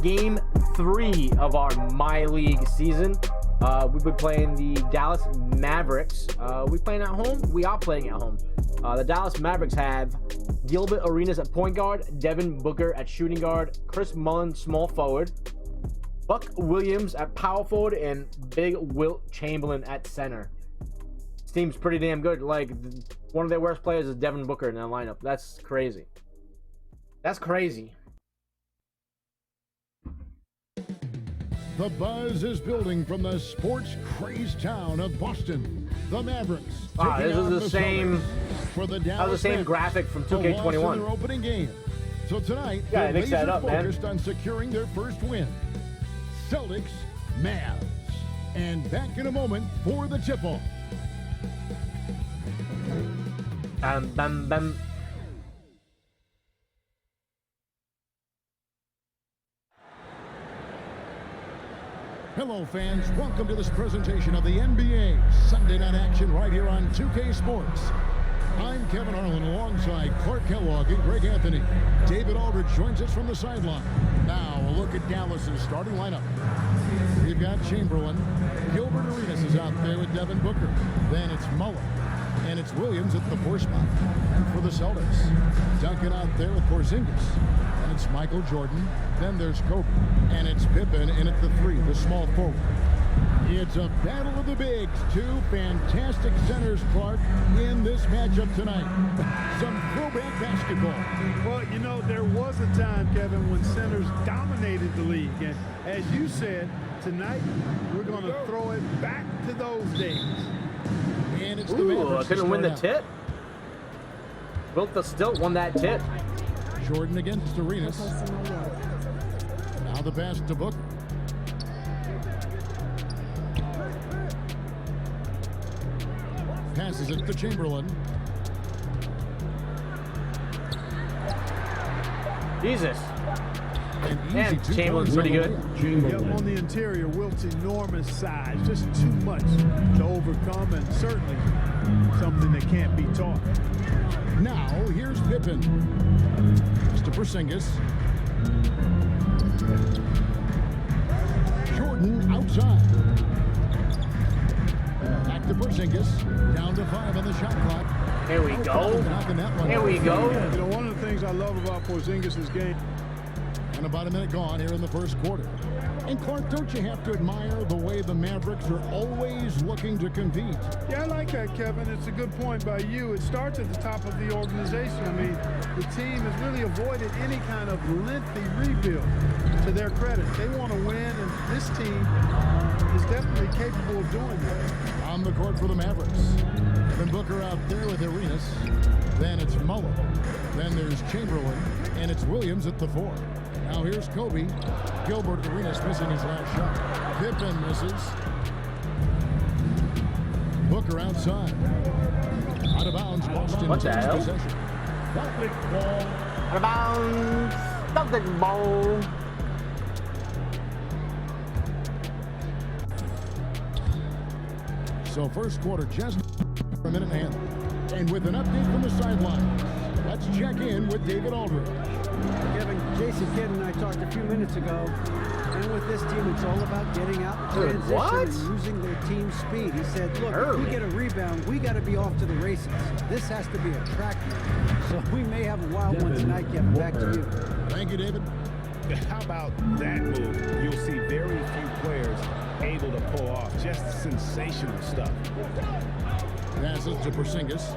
game 3 of our MyLeague season. We've been playing the Dallas Mavericks. We playing at home? We are playing at home. The Dallas Mavericks have Gilbert Arenas at point guard, Devin Booker at shooting guard, Chris Mullin small forward, Buck Williams at power forward, and big Wilt Chamberlain at center. This team's pretty damn good. Like, one of their worst players is Devin Booker in that lineup. That's crazy. That's crazy. The buzz is building from the sports-crazed town of Boston. The Mavericks. This is the same. For the That was the same graphic from 2K21. Their opening game. So tonight, yeah, they're mix that up, man. focused on securing their first win. Celtics, Mavs, and back in a moment for the tip-off. Bam, bam, bam. Hello, fans. Welcome to this presentation of the NBA Sunday Night Action right here on 2K Sports. I'm Kevin Harlan alongside Clark Kellogg and Greg Anthony. David Aldridge joins us from the sideline. Now, a look at Dallas's starting lineup. We've got Chamberlain. Gilbert Arenas is out there with Devin Booker. Then it's Mullin. And it's Williams at the 4 spot for the Celtics. Duncan out there with Porzingis. And it's Michael Jordan. Then there's Kobe. And it's Pippen in at the 3, the small forward. It's a battle of the bigs. 2 fantastic centers, Clark, in this matchup tonight. Some throwback basketball. Well, you know, there was a time, Kevin, when centers dominated the league. And as you said, tonight we're going to throw it back to those days. And it's I couldn't win the tit. Wilt still won that tit. Jordan against Arenas. Now the pass to Booker. Passes it to Chamberlain. Jesus. And Chamberlain's pretty good. Yep, on the interior, Wilt's enormous size, just too much to overcome, and certainly something that can't be taught. Now, here's Pippen. To Porzingis. Jordan outside. Back to Porzingis. Down to 5 on the shot clock. Here we go. Here we go. You know, one of the things I love about Porzingis' game. And about a minute gone here in the first quarter. And Clark, don't you have to admire the way the Mavericks are always looking to compete? Yeah, I like that, Kevin. It's a good point by you. It starts at the top of the organization. I mean, the team has really avoided any kind of lengthy rebuild. To their credit, they want to win, and this team is definitely capable of doing that. On the court for the Mavericks. Devin Booker out there with Arenas. Then it's Mullin. Then there's Chamberlain, and it's Williams at the 4. Now here's Kobe. Gilbert Arenas missing his last shot. Pippen misses. Booker outside. Out of bounds. Boston. What the hell? Possession. Out of bounds. Celtic ball. So first quarter just for a minute and a half. And with an update from the sideline, let's check in with David Aldridge. Kevin, Jason Kidd and I talked a few minutes ago, and with this team, it's all about getting out in transition and using their team speed. He said, look, if we get a rebound, we got to be off to the races. This has to be a track meet. So we may have a wild one tonight, Kevin. Back to you. Thank you, David. How about that move? You'll see very few players able to pull off just sensational stuff. Passes to Porzingis.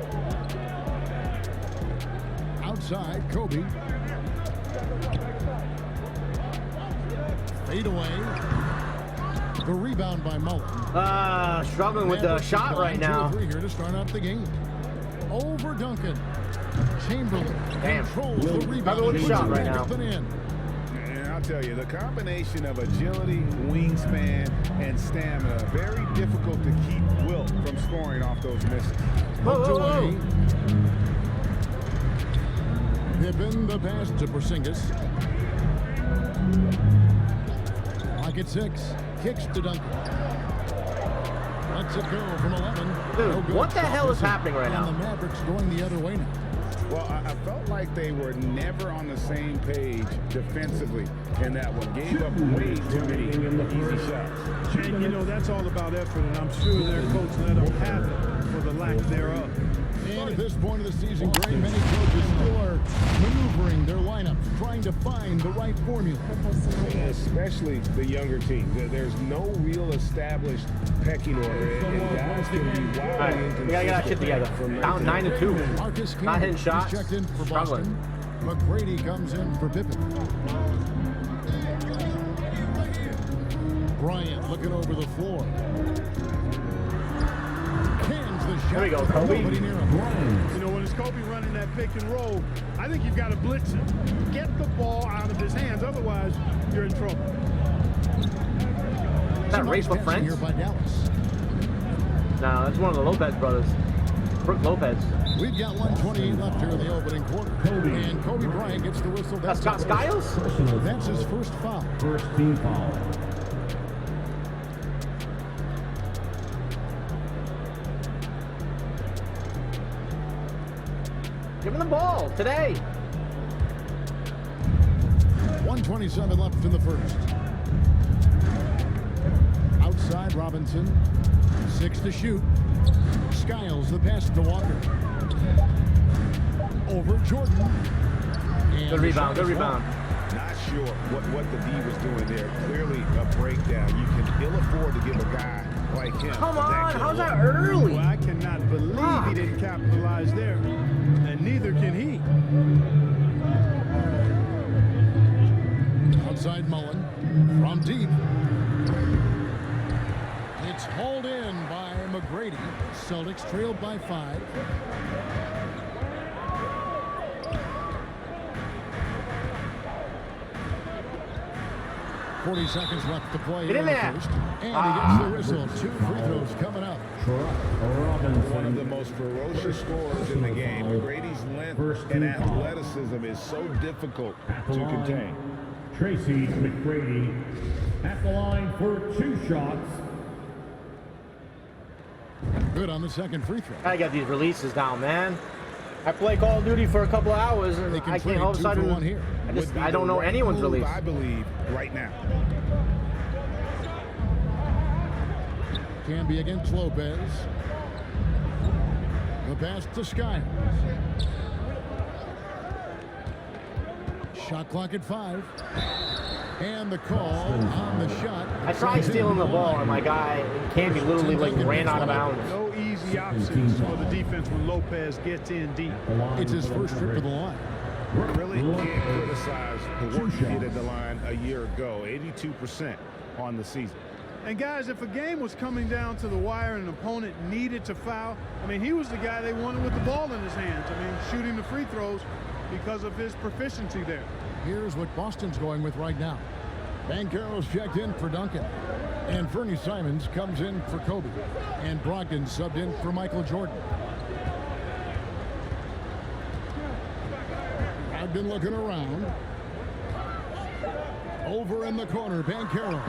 Outside, Kobe. Fade away. The rebound by Mullin. Struggling with the shot right now. 2-3 here to start out the game. Over Duncan. Chamberlain controls the rebound. Struggling with the shot right now. And I'll tell you, the combination of agility, wingspan, and stamina, very difficult to keep Wilt from scoring off those misses. Whoa. Pippen the pass to Porzingis. Lock at 6. Kicks to Duncan. Lets it go from 11. Dude, what the hell is happening right now? And the Mavericks going the other way now. Well, I felt like they were never on the same page defensively in that one. Gave up way too many easy shots. And, you know, that's all about effort, and I'm sure their coach let them have it for the lack thereof. And at this point of the season, Gray, many coaches still are maneuvering their lineups, trying to find the right formula. Especially the younger teams. There's no real established pecking order, and guys can be wildly inconsistent. We gotta get our shit together. Down 9-2. Marcus Not hitting Camby shots. checked in for Struggling. Boston. McGrady comes in for Pippen. Bryant looking over the floor. There we go, Kobe. You know, when it's Kobe running that pick and roll, I think you've got to blitz him. Get the ball out of his hands, otherwise you're in trouble. Is that Race with friends? Here by Dallas. No, that's one of the Lopez brothers. Brooke Lopez. We've got 1:28 left here in the opening quarter. And Kobe Bryant gets the whistle. That's Scott Skiles? That's his first foul. First team foul. Give him the ball today. 1:27 left in the first. Outside Robinson. 6 to shoot. Skiles the pass to Walker. Over Jordan. And Good rebound, good rebound. Not sure what the D was doing there. Clearly a breakdown. You can ill afford to give a guy like him. Come on, that good how's that look. early? Well, I cannot believe he didn't capitalize there, and neither can he. Outside Mullen. From deep. It's hauled in by McGrady. Celtics trailed by 5. Seconds left to play. Get in there. First. And he gets the whistle. 2 free throws coming up. One of the most ferocious scorers in the game. McGrady's length and athleticism is so difficult to contain. Tracy McGrady at the line for 2 shots. Good on the second free throw. Gotta get these releases down, man. I play Call of Duty for a couple of hours and They can I trade can't all of a 2 for sudden. 1 here. I don't know anyone's Move, release. I believe right now. Camby against Lopez. The pass to Skiles. Shot clock at 5. And the call on the shot. I tried stealing the ball and my guy Camby literally like ran out of bounds. No easy options for the defense when Lopez gets in deep. It's his first trip to the line. Really can't criticize the work he did at the line a year ago. 82% on the season. And guys, if a game was coming down to the wire and an opponent needed to foul, I mean, he was the guy they wanted with the ball in his hands. I mean, shooting the free throws because of his proficiency there. Here's what Boston's going with right now. Banchero's checked in for Duncan. And Fernie Simons comes in for Kobe. And Brogdon subbed in for Michael Jordan. Brogdon looking around. Over in the corner, Banchero.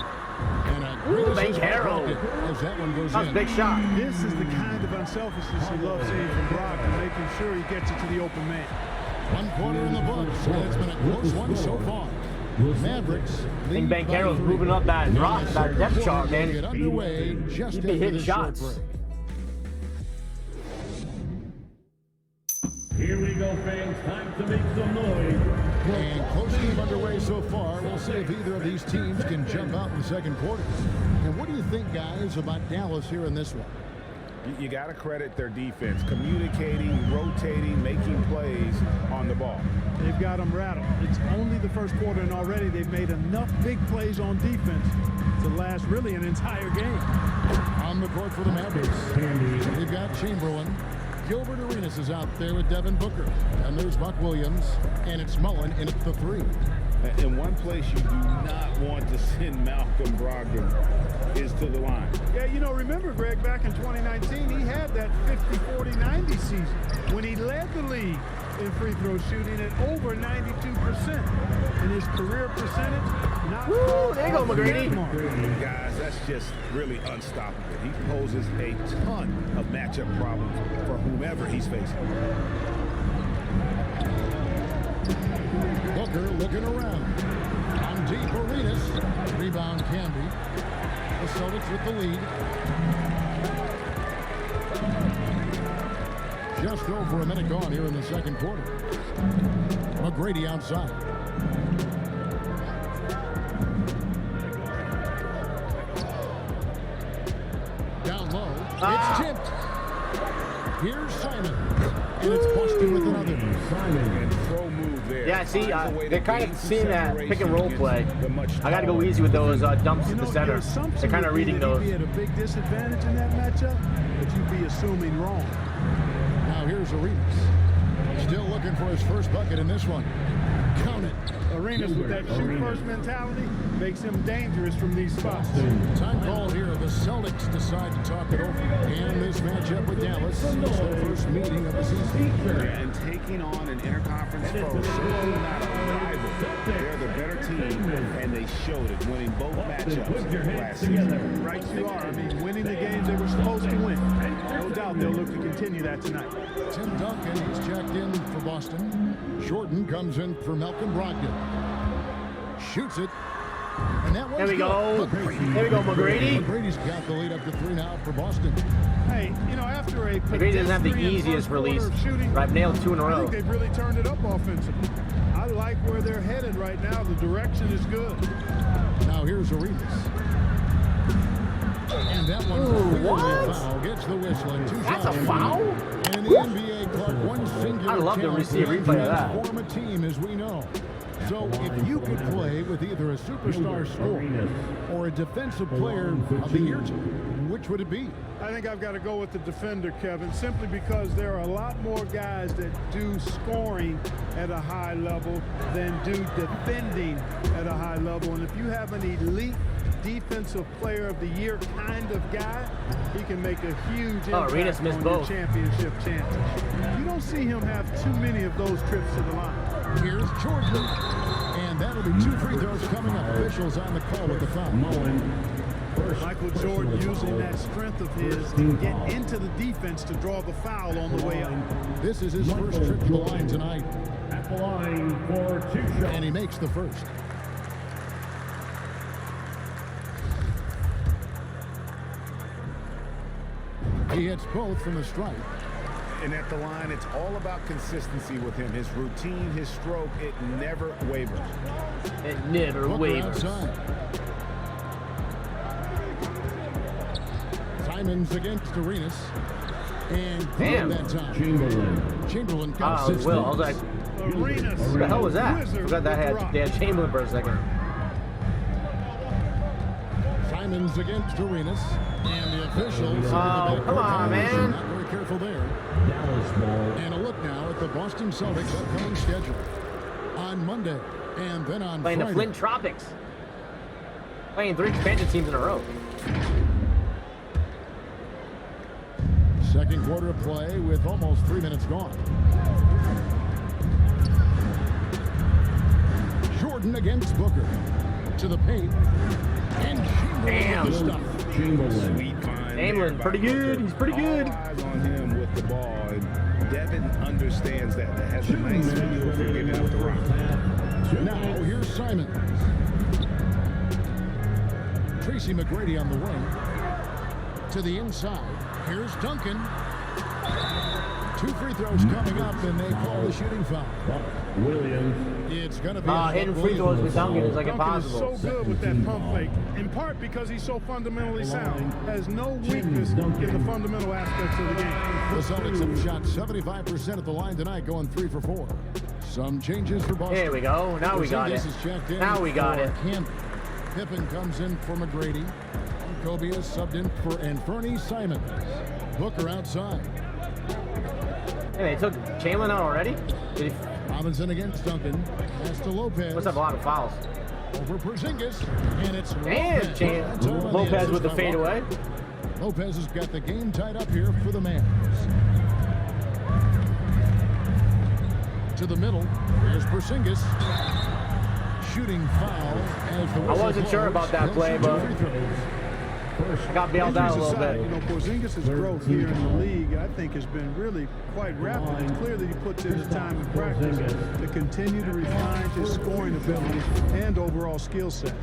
And a great assist by Banchero. Brogdon as that one goes That's a in. big shot. This is the kind of unselfishness he loves seeing from Brogdon, making sure he gets it to the open man. 1 quarter in the books, and it's been a close one so far. Mavericks. I think Banchero's moving up that depth chart, man. Get underway just He'd be after hitting this short shots. break. Here we go, fans. Time to make some noise. And close game underway so far. We'll see if either of these teams can jump out in the second quarter. And what do you think, guys, about Dallas here in this one? You got to credit their defense, communicating, rotating, making plays on the ball. They've got them rattled. It's only the first quarter, and already they've made enough big plays on defense to last really an entire game. On the court for the Mavericks. They've got Chamberlain. Gilbert Arenas is out there with Devin Booker. And there's Buck Williams. And it's Mullen in at the 3. In one place you do not want to send Malcolm Brogdon is to the line. Yeah, you know, remember, Greg, back in 2019, he had that 50-40-90 season when he led the league in free throw shooting at over 92%. And his career percentage, not Woo, there you go, McGrady. Guys, that's just really unstoppable. He poses a ton of matchup problems for whomever he's facing. Booker looking around. On deep, Arenas. Rebound Canby. The Celtics with the lead. Just over a minute gone here in the second quarter. McGrady outside. Down low. It's tipped. Here's Simon. And it's busted with another. Simon and throw move there. Yeah, see, they're kind of seeing that pick and roll play. I got to go easy with those dumps in the center. They're kind of reading those. You'd be at a big disadvantage in that matchup, but you'd be assuming wrong. Now here's Arenas. Still looking for his first bucket in this one. Count it. Arenas with that shoot-first mentality makes him dangerous from these spots. Time call here. The Celtics decide to talk it over. And this matchup with Dallas is the first meeting of the season. And taking on an interconference foe, certainly not a rival. They're the better team, and they showed it, winning both matchups last season. Right you are. I mean, winning the games they were supposed to win. No doubt they'll look to continue that tonight. Tim Duncan, he's checked in for Boston. Jordan comes in for Malcolm Brogdon. Shoots it. And that There we go. There we go, McGrady. McGrady's got the lead up to 3 now for Boston. Hey, you know, after a McGrady doesn't have the easiest release, but I've nailed 2 in a I row. think they've really turned it up offensively. I like where they're headed right now. The direction is good. Now here's Arenas. And that one what? foul gets the whistle. And 2 That's shots. a foul? And the NBA Clark, one singular I love the talent receive can replay of that. transform a team, as we know. So if you could play with either a superstar scorer or a defensive player of the year, which would it be? I think I've got to go with the defender, Kevin, simply because there are a lot more guys that do scoring at a high level than do defending at a high level. And if you have an elite defensive player of the year kind of guy, he can make a huge impact Arenas missed on your both. championship chances. You don't see him have too many of those trips to the line. Here's Jordan. And that'll be 2 free throws coming up. Officials on the call with the foul. Michael Jordan using that strength of his to get into the defense to draw the foul on the way up. This is his first trip to the line tonight. At the line for 2 shots. And he makes the first. He hits both from the stripe. And at the line, it's all about consistency with him. His routine, his stroke, it never wavers. It never Booker wavers. outside. Simons against Arenas. And Damn. that time. Chamberlain got Ah, six. Will. I was like, Arenas. what the hell was that? I Wizard forgot that with the had Dan Chamberlain for a second. Simons against Arenas. And the officials. Oh, come on, man. Not very careful there. And a look now at the Boston Celtics upcoming schedule. On Monday and then on Playing Friday. the Flint Tropics. Playing 3 expansion teams in a row. Second quarter of play with almost 3 minutes gone. Jordan against Booker. To the paint. And Damn. Chamberlain with the stuff. Sweet find Chamberlain, there pretty by good. Booker. He's pretty good. All eyes on him with the ball. And Devin understands that. That has a nice feel for giving up the rock. Now here's Simon. Tracy McGrady on the wing. To the inside. Here's Duncan. 2 free throws coming up, and they call the shooting foul. Williams. It's going to be Hitting free throws with Duncan is like Duncan is impossible. so good with that pump fake, in part because he's so fundamentally sound. Has no weakness in the fundamental aspects of the game. The Celtics have shot 75% at the line tonight, going 3 for 4. Some changes for Boston. There we go. Now we got it. Porzingis is checked in Now we got for it. Canby. Pippen comes in for McGrady. Kobe is subbed in for Anthony Simons. Booker outside. Hey, they took Chamberlain out already? Did he, Robinson against Duncan. Pass to Lopez. must have a lot of fouls. Over Porzingis. And it's And Lopez. Lopez with the fadeaway. Lopez has got the game tied up here for the Mavs. To the middle. Here's Porzingis. Shooting foul as the I wasn't sure about that play, but I got bailed out a little bit. You know, Porzingis' growth here in the league, I think, has been really quite rapid, and clearly he puts in the time in practice to continue to refine his scoring ability and overall skill set.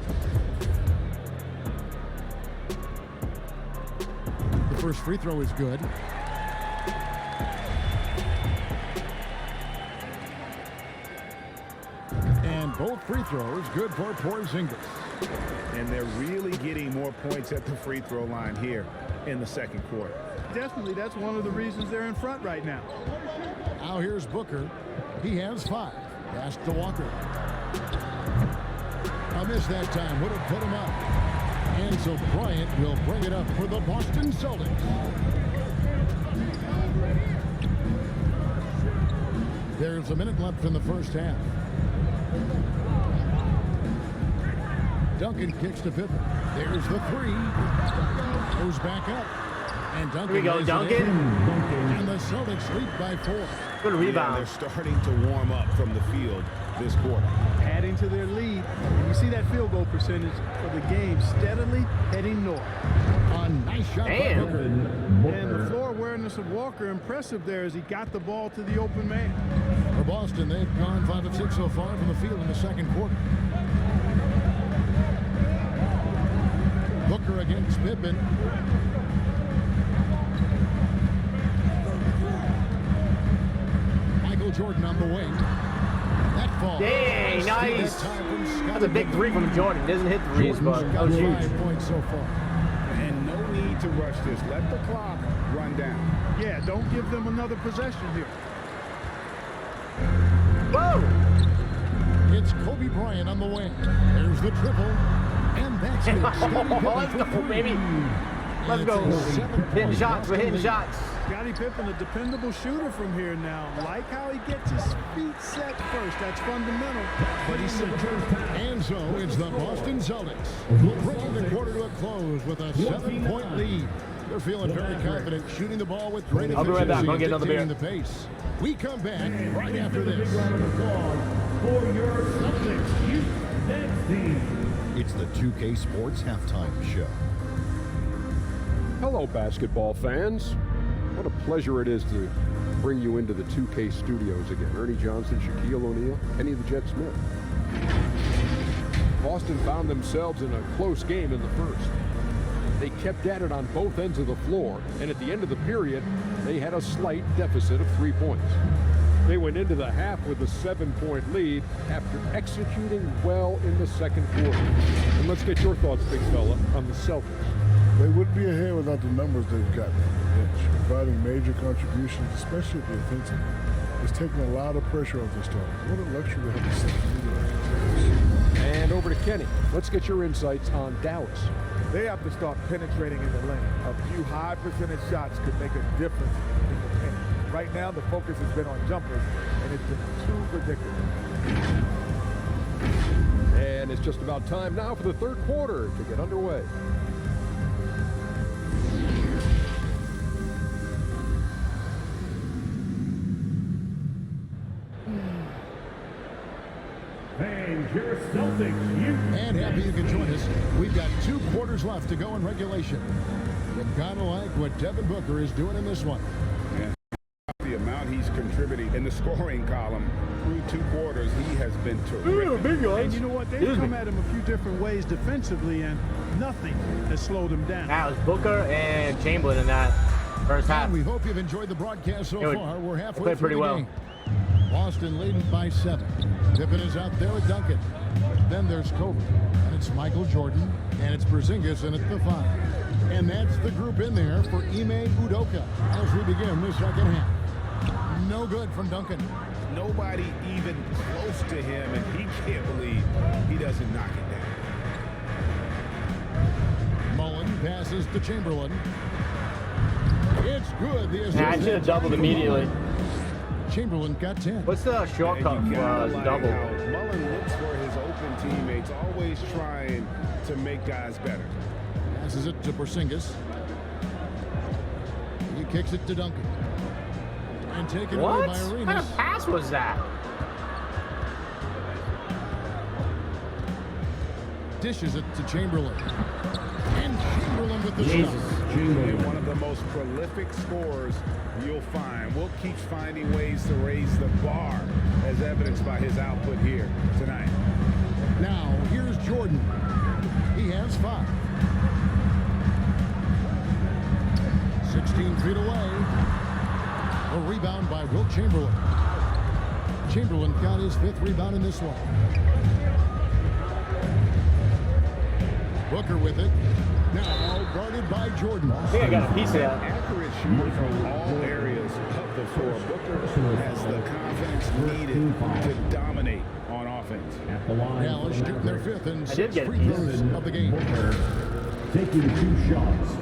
The first free throw is good. And both free throws good for Porzingis. And they're really getting more points at the free throw line here in the second quarter. Definitely, that's one of the reasons they're in front right now. Now here's Booker. He has 5. Pass to Walker. A miss that time would have put him up. And so Bryant will bring it up for the Boston Celtics. There's a minute left in the first half. Duncan kicks to Pippen. There's the 3. Goes back up. And Duncan. Here we go, Duncan. And the Celtics lead by 4. Good rebound. Yeah, they're starting to warm up from the field this quarter. Adding to their lead. You see that field goal percentage for the game steadily heading north. A nice shot by Booker. And the floor awareness of Walker impressive there as he got the ball to the open man. For Boston, they've gone 5 of 6 so far from the field in the second quarter. Booker against Pippen. Michael Jordan on the wing. That falls. Dang, nice. That's a big 3 from Jordan. Doesn't hit threes, but that was huge. 5 points so far. And no need to rush this. Let the clock run down. Yeah, don't give them another possession here. Whoa! It's Kobe Bryant on the wing. There's the triple. And that's it. Let's go, baby. Let's go. Hitting shots. We're hitting shots. Scottie Pippen, a dependable shooter from here now. Like how he gets his feet set first. That's fundamental. But he's And so it's the Boston Celtics bringing the quarter to a close with a 7-point lead. They're feeling very confident, shooting the ball with great efficiency. I'll be right back. I'll get another beer. The pace. We come back right after this. Round of applause for your Celtics Youth Next Team. It's the 2K Sports Halftime Show. Hello, basketball fans. What a pleasure it is to bring you into the 2K studios again. Ernie Johnson, Shaquille O'Neal, Kenny the Jet Smith. Boston found themselves in a close game in the first. They kept at it on both ends of the floor, and at the end of the period, they had a slight deficit of 3 points. They went into the half with a 7-point lead after executing well in the second quarter. And let's get your thoughts, big fella, on the Celtics. They would be ahead without the numbers they've got from the bench, providing major contributions, especially defensively. It's taking a lot of pressure off the starters. What a luxury to have a second leader. And over to Kenny. Let's get your insights on Dallas. They have to start penetrating in the lane. A few high percentage shots could make a difference in the paint. Right now, the focus has been on jumpers, and it's been too ridiculous. And it's just about time now for the third quarter to get underway. And your Celtics Youth. And happy you can join us. We've got 2 quarters left to go in regulation. You gotta like what Devin Booker is doing in this one. Yeah. The amount he's contributing in the scoring column through 2 quarters, he has been terrific. And you know what? They've come at him a few different ways defensively, and nothing has slowed him down. That was Booker and Chamberlain in that first half. And we hope you've enjoyed the broadcast so far. We're halfway through pretty the well. game. Boston leading by 7. Pippen is out there with Duncan. Then there's Kobe, and it's Michael Jordan, and it's Porzingis, and it's the 5. And that's the group in there for Ime Udoka as we begin the second half. No good from Duncan. Nobody even close to him, and he can't believe he doesn't knock it down. Mullen passes to Chamberlain. It's good. I should have doubled immediately. Chamberlain got 10. What's the shortcut for double? Mullen looks for his open teammates, always trying to make guys better. Passes it to Porzingis. He kicks it to Duncan. And taken away by Arenas. What kind of pass was that? Dishes it to Chamberlain. And Chamberlain with the Jesus. shot. And one of the most prolific scorers you'll find. Wilt keeps finding ways to raise the bar, as evidenced by his output here tonight. Now, here's Jordan. He has 5. 16 feet away. A rebound by Wilt Chamberlain. Chamberlain got his 5th rebound in this one. Booker with it. Now guarded by Jordan. I think I got a piece of that. Accurate shooter from all areas of the floor. Booker has the confidence needed to dominate on offense. Dallas shooting their 5th and I did 6th get a free piece. throws of the game. Taking 2 shots.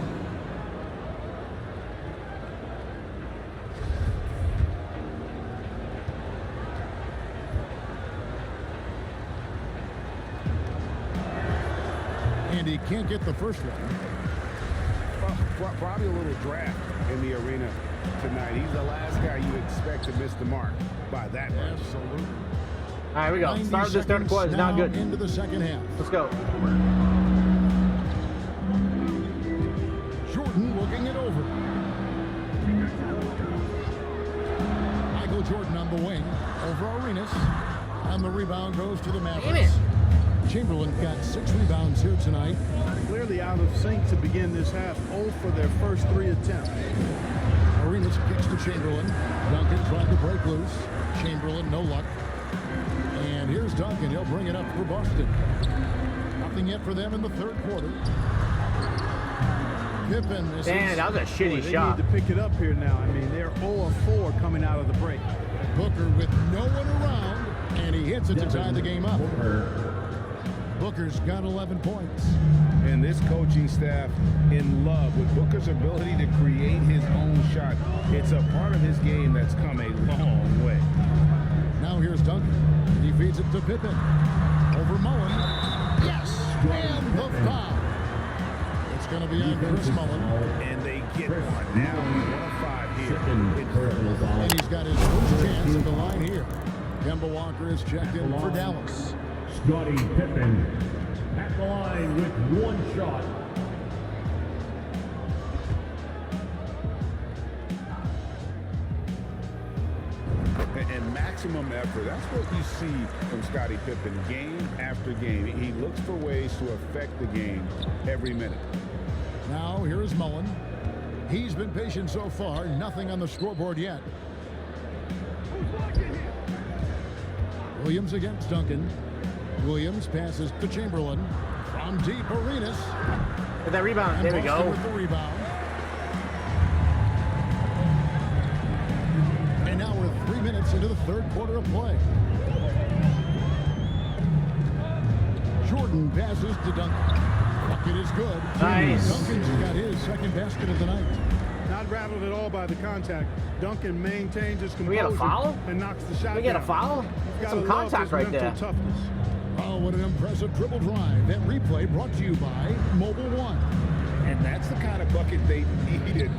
And he can't get the first one. Probably a little draft in the arena tonight. He's the last guy you expect to miss the mark by that much. Absolutely. All right, here we go. 90 Start of this third quarter is not seconds good. now into the second half. Let's go. Jordan looking it over. Michael Jordan on the wing over Arenas. And the rebound goes to the Mavericks. Chamberlain got 6 rebounds here tonight. Clearly out of sync to begin this half. 0 for their first 3 attempts. Arenas kicks to Chamberlain. Duncan trying to break loose. Chamberlain, no luck. And here's Duncan. He'll bring it up for Boston. Nothing yet for them in the third quarter. Pippen is... Man, that was a shitty They shot. need to pick it up here now. I mean, they're 0 of 4 coming out of the break. Booker with no one around. And he hits it to tie the game up. Booker's got 11 points. And this coaching staff in love with Booker's ability to create his own shot. It's a part of his game that's come a long way. Now here's Duncan. He feeds it to Pippen. Over Mullen. Yes! And the foul. It's going to be on Chris Mullen. And they get one. Now he's 1 of 5 here. And he's got his first chance at the line here. Kemba Walker is checked in for Dallas. Scottie Pippen at the line with 1 shot. And maximum effort. That's what you see from Scottie Pippen game after game. He looks for ways to affect the game every minute. Now here's Mullen. He's been patient so far. Nothing on the scoreboard yet. Williams against Duncan. Williams passes to Chamberlain. From deep, Arenas. With that rebound. And There we Boston go. with the rebound. And now we're 3 minutes into the third quarter of play. Jordan passes to Duncan. Bucket is good. Nice. Duncan's got his second basket of the night. Not rattled at all by the contact. Duncan maintains his composure. We got a foul? And knocks the shot We get a down. foul? You've That's gotta some love contact his right mental there. toughness. Oh, what an impressive dribble drive. That replay brought to you by Mobile One. And that's the kind of bucket they needed.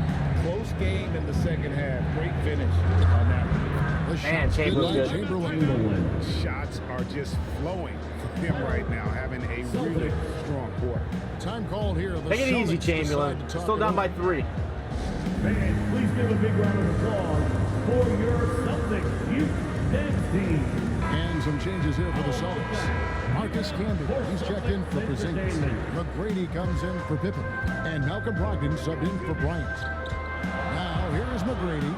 Close game in the second half. Great finish on that one. The Man, shot's good by Chamberlain's good. Chamberlain. Shots are just flowing for him right now, having a really strong quarter. Time called here. The Take it easy, Celtics Chamberlain. decide to talk Still it down by over. 3. Fans, please give a big round of applause for your Celtics youth dance team. And some changes here for the Celtics. Marcus Camby, he's checked in for Porzingis. McGrady comes in for Pippen. And Malcolm Brogdon subbed in for Bryant. Now, here is McGrady.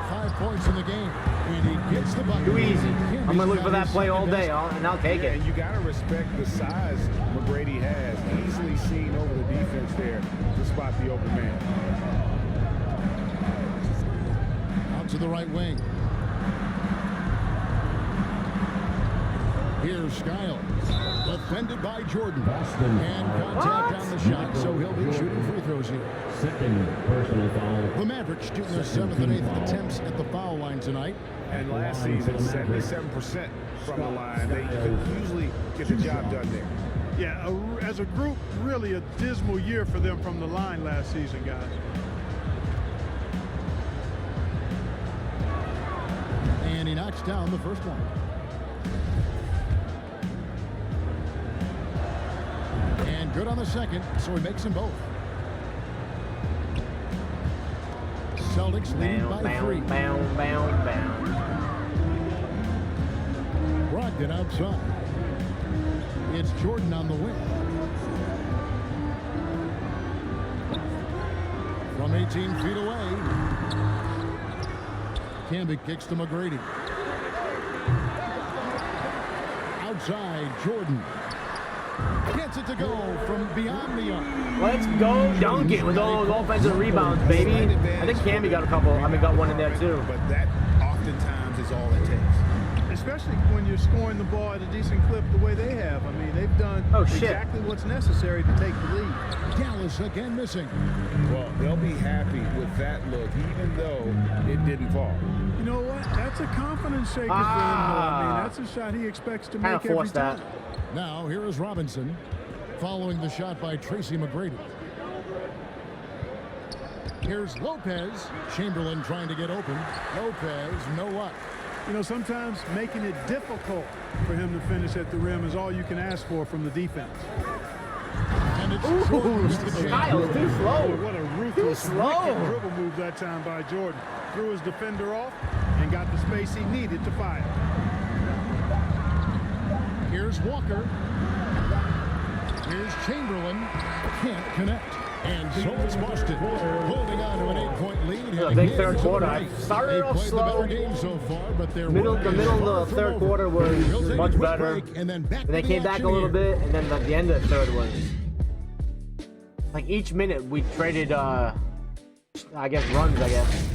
5 points in the game. And he gets the bucket. Too easy. Camby's I'm going to look got for that his play all second day, basket. and I'll take Yeah, it. and you got to respect the size McGrady has. Easily seen over the defense there to spot the open man. Out to the right wing. Here's Skiles. Defended by Jordan. And contact on the shot, so he'll be shooting free throws here. Second personal foul. The Mavericks shooting their 7th and 8th attempts at the foul line tonight. And last season, 77% from the line. They could usually get the job done there. Yeah, as a group, really a dismal year for them from the line last season, guys. And he knocks down the first one. And Good on the second, so he makes them both. Celtics lead by 3. Brogdon outside. It's Jordan on the wing. From 18 feet away. Camby kicks to McGrady. Outside, Jordan. Gets it to go from beyond the arc. Let's go dunk it with all those offensive rebounds, baby. I think Camby got a couple. I mean, got one in there too. But that oftentimes is all it takes. Especially when you're scoring the ball at a decent clip the way they have. I mean, they've done exactly what's necessary to take the lead. Dallas again missing. Well, they'll be happy with that look, even though it didn't fall. You know what? That's a confidence shaker for him, though. I mean, that's a shot he expects to make every time. Now, here is Robinson following the shot by Tracy McGrady. Here's Lopez. Chamberlain trying to get open. Lopez, no what? You know, sometimes making it difficult for him to finish at the rim is all you can ask for from the defense. And it's Styles, too slow. What a ruthless dribble move that time by Jordan. Threw his defender off and got the space he needed to fire. Here's Walker. Here's Chamberlain. Can't connect. And so is Boston, holding on to an 8-point lead. A big third quarter. I started off slow. So far, but the middle of the third quarter was much better. And they came back a little bit, and then the end of the third was like each minute we traded, I guess, runs, I guess.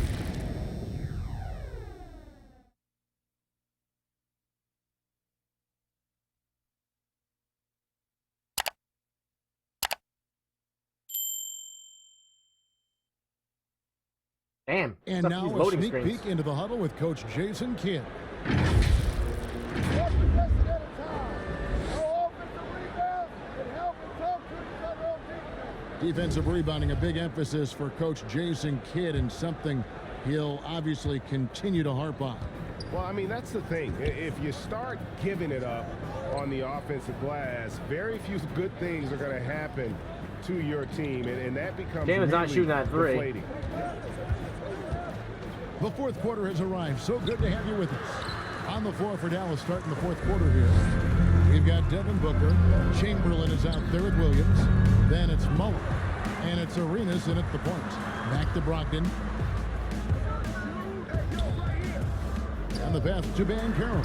Damn. And now a sneak peek into the huddle with Coach Jason Kidd. Defensive rebounding, a big emphasis for Coach Jason Kidd, and something he'll obviously continue to harp on. Well, I mean, that's the thing. If you start giving it up on the offensive glass, very few good things are going to happen to your team, and that becomes Damon's not shooting that three. deflating. The fourth quarter has arrived. So good to have you with us. On the floor for Dallas starting the fourth quarter here. We've got Devin Booker. Chamberlain is out there at Williams. Then it's Muller. And it's Arenas in at the point. Back to Brogdon. And the pass to Banchero.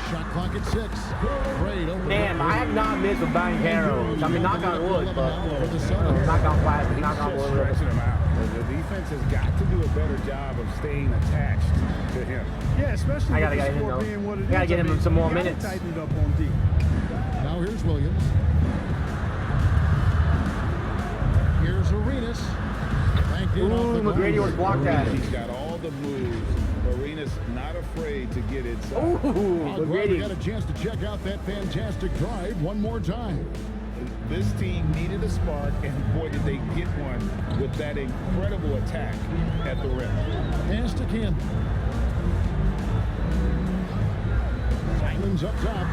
Shot clock at 6. Great over. Damn, I have not missed with Banchero. I mean, knock on wood, but knock on plastic, knock on wood. The defense has got to do a better job of staying attached to him. Yeah, especially with the score being what it is. I gotta get him some more minutes. Tighten it up on D. Now here's Williams. Here's Arenas. Ooh, McGrady would block that. He's got all the moves. Arenas not afraid to get inside. Ooh, McGrady got a chance to check out that fantastic drive one more time. This team needed a spark, and boy, did they get one with that incredible attack at the rim. Pass to Camby. Simon's up top.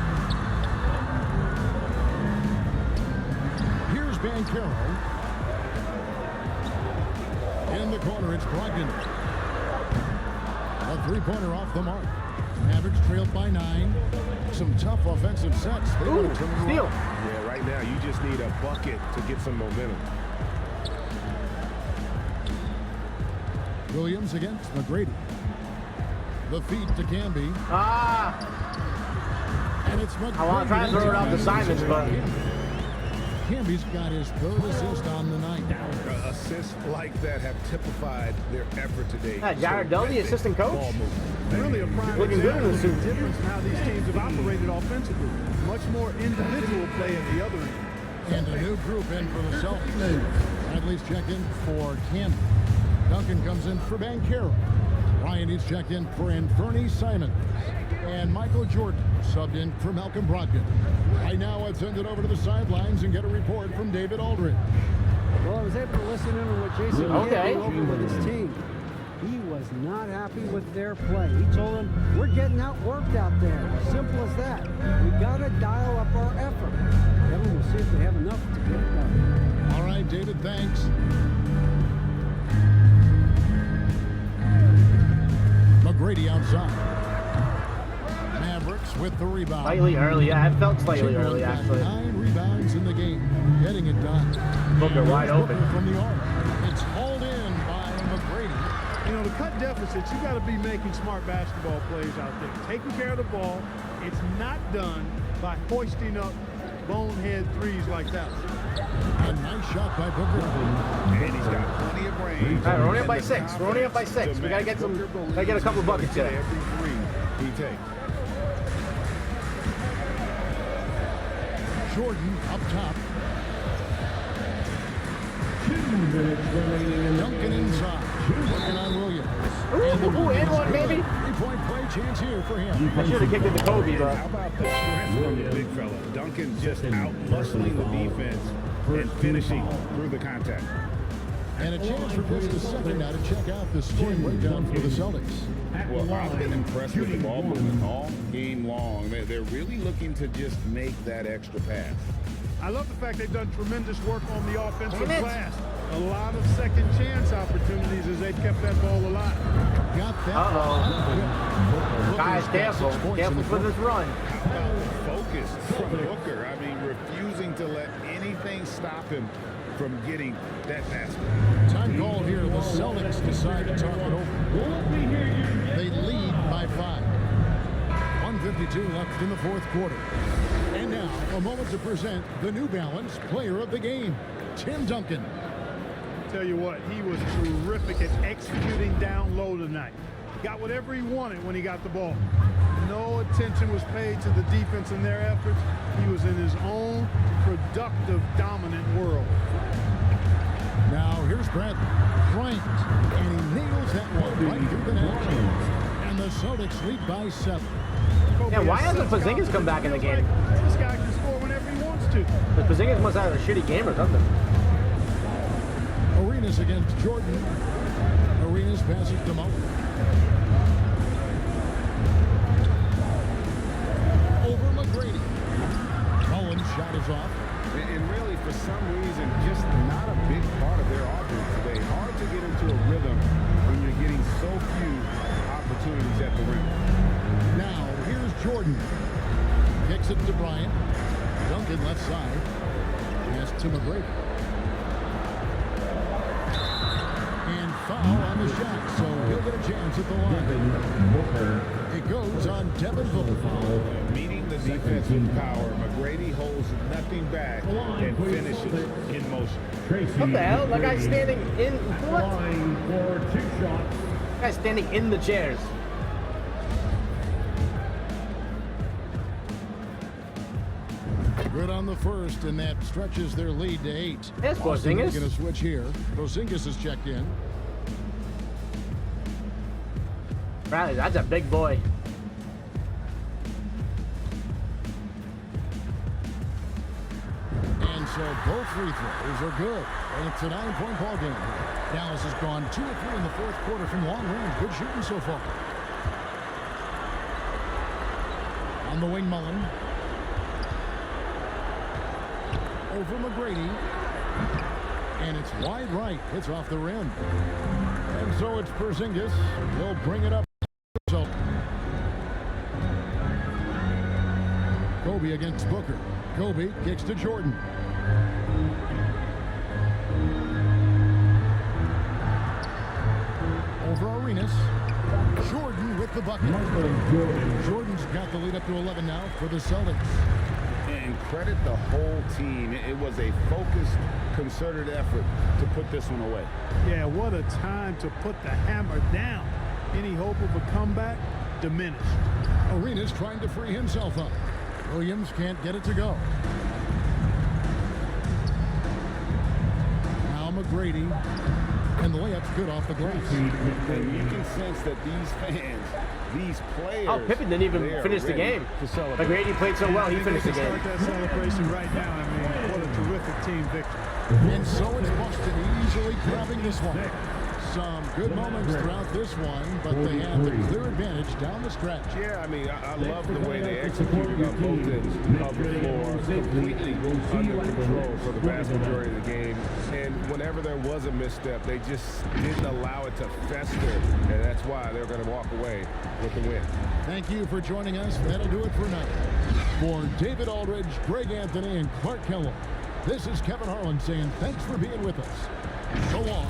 Here's Banchero. In the corner, it's Brogdon. A three-pointer off the mark. Mavericks trailed by 9. Some tough offensive sets. Ooh, steal. Yeah, right now you just need a bucket to get some momentum. Williams against McGrady. The feed to Camby. And it's McGrady. I want to try to throw it out to Simons, but Camby's got his third assist on the night. Assists like that have typified their effort today. Yeah, Jared Dell, the assistant coach. Really a prime example of the difference in how these teams have operated offensively. Much more individual play at the other end. And a new group in for the Celtics. Bradley's checked in for Camby. Duncan comes in for Banchero. Bryant is checked in for Anthony Simons. And Michael Jordan subbed in for Malcolm Brogdon. Right now, let's send it over to the sidelines and get a report from David Aldridge. Well, I was able to listen in on what Jason did over with his team. He was not happy with their play. He told them, we're getting outworked out there. Simple as that. We got to dial up our effort. Kevin, we'll see if they have enough to get it done. All right, David, thanks. McGrady outside. Mavericks with the rebound. Slightly early, yeah, it felt slightly early, actually. 9 rebounds in the game, getting it done. Booker wide open. From the arc. It's hauled in by McGrady. You know, to cut deficits, you got to be making smart basketball plays out there. Taking care of the ball. It's not done by hoisting up bonehead threes like that. A nice shot by Booker. And he's got plenty of range. All right, we're only up by 6. We're only up by 6. We gotta get a couple buckets here. Every three he takes. Jordan up top. 2 minutes remaining. Duncan inside. Working on Williams. Ooh, and one, baby. 3-point play chance here for him. I should have kicked it to Kobe, bro. How about the strength from the big fella? Duncan just out-muscling the defense and finishing through the contact. And a chance for just a second now to check out the score breakdown for the Celtics. Well, I've been impressed with the ball movement all game long. They're really looking to just make that extra pass. I love the fact they've done tremendous work on the offensive glass. A lot of second chance opportunities as they kept that ball alive. Got that. Guys, careful. Careful for this run. How about focus from Booker? I mean, refusing to let anything stop him from getting that basket. Time call here. The Celtics decide to talk it over. They lead by 5. 1:52 left in the fourth quarter. And now, a moment to present the New Balance Player of the Game, Tim Duncan. Tell you what, he was terrific at executing down low tonight. Got whatever he wanted when he got the ball. No attention was paid to the defense and their efforts. He was in his own productive, dominant world. Now, here's Bryant, and he nails that one right through the net. And the Celtics lead by 7. Yeah, why hasn't Pluzhnyk come back in the game? This guy can score whenever he wants to. But Pluzhnyk must have a shitty game or something. Arenas against Jordan. Arenas passes to Mullen. Over McGrady. Mullen's shot is off. And really, for some reason, just not a big part of their offense today. Hard to get into a rhythm when you're getting so few opportunities at the rim. Now, here's Jordan. Kicks it to Bryant. Duncan left side. Pass to McGrady. And foul on the shot, so he'll get a chance at the line. It goes on Devin Booker. Meeting the defensive power, McGrady holds nothing back and finishes in motion. What the hell? That guy's standing in. What? Line for 2 shots. That guy's standing in the chairs. Good on the first, and that stretches their lead to 8. Yes, Austin is Porzingis. going to switch here. Porzingis is checked in. Bradley, that's a big boy. And so both free throws are good. And it's a 9-point ball game. Dallas has gone 2 of 3 in the fourth quarter from long range. Good shooting so far. On the wing, Mullen. Over McGrady. And it's wide right. Hits off the rim. And so it's Porzingis. He'll bring it up. Kobe against Booker. Kobe kicks to Jordan. Over Arenas. Jordan with the bucket. Jordan's got the lead up to 11 now for the Celtics. And credit the whole team. It was a focused, concerted effort to put this one away. Yeah, what a time to put the hammer down. Any hope of a comeback? Diminished. Arenas trying to free himself up. Williams can't get it to go. Now McGrady. And the layup's good off the glass. And you can sense that these fans, these players... Oh, Pippen didn't even finish the game. McGrady played so well, he finished the game. Start that celebration right now. I mean, what a terrific team victory. And so it's Boston easily grabbing this one. some good moments throughout this one, but they have the clear advantage down the stretch. Yeah, I mean, I love the way they executed on both ends of the floor, completely under control for the vast majority of the game. And whenever there was a misstep, they just didn't allow it to fester, and that's why they're going to walk away with the win. Thank you for joining us. That'll do it for now. For David Aldridge, Greg Anthony, and Clark Kellogg, this is Kevin Harlan saying thanks for being with us. So long.